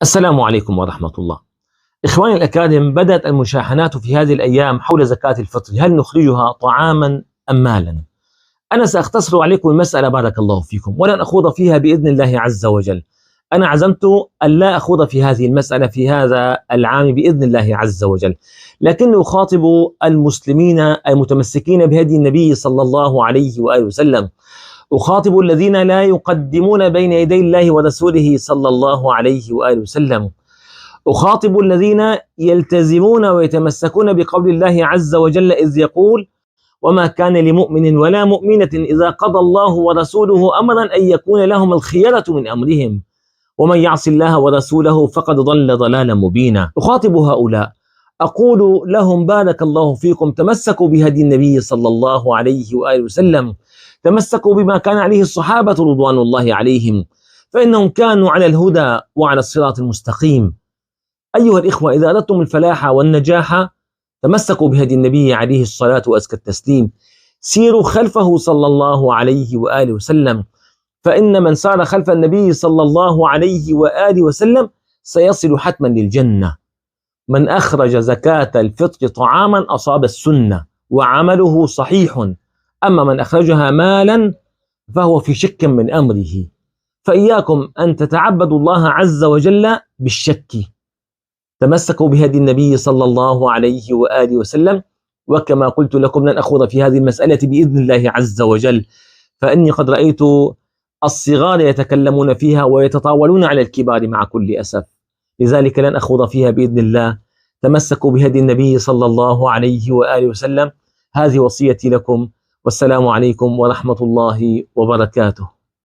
السلام عليكم ورحمة الله. إخواني الأكارم، بدأت المشاحنات في هذه الأيام حول زكاة الفطر، هل نخرجها طعاما أم مالا؟ أنا سأختصر عليكم المسألة بارك الله فيكم، ولن أخوض فيها بإذن الله عز وجل. أنا عزمت أن لا أخوض في هذه المسألة في هذا العام بإذن الله عز وجل، لكني أخاطب المسلمين المتمسكين بهدي النبي صلى الله عليه وآله وسلم، أخاطب الذين لا يقدمون بين يدي الله ورسوله صلى الله عليه وآله وسلم، أخاطب الذين يلتزمون ويتمسكون بقول الله عز وجل إذ يقول: وما كان لمؤمن ولا مؤمنة إذا قضى الله ورسوله أمرا أن يكون لهم الخيرة من أمرهم ومن يعص الله ورسوله فقد ضل ضلالا مبينا. أخاطب هؤلاء أقول لهم: بارك الله فيكم، تمسكوا بهدي النبي صلى الله عليه وآله وسلم، تمسكوا بما كان عليه الصحابة رضوان الله عليهم، فإنهم كانوا على الهدى وعلى الصراط المستقيم. أيها الإخوة، إذا أردتم الفلاح والنجاح تمسكوا بهدي النبي عليه الصلاة وأزكى التسليم، سيروا خلفه صلى الله عليه وآله وسلم، فإن من سار خلف النبي صلى الله عليه وآله وسلم سيصل حتما للجنة. من أخرج زكاة الفطر طعاما أصاب السنة وعمله صحيح، أما من أخرجها مالا فهو في شك من أمره. فإياكم أن تتعبدوا الله عز وجل بالشك، تمسكوا بهدي النبي صلى الله عليه وآله وسلم. وكما قلت لكم لن أخوض في هذه المسألة بإذن الله عز وجل، فإني قد رأيت الصغار يتكلمون فيها ويتطاولون على الكبار مع كل أسف، لذلك لن أخوض فيها بإذن الله. تمسكوا بهدي النبي صلى الله عليه وآله وسلم، هذه وصيتي لكم، والسلام عليكم ورحمة الله وبركاته.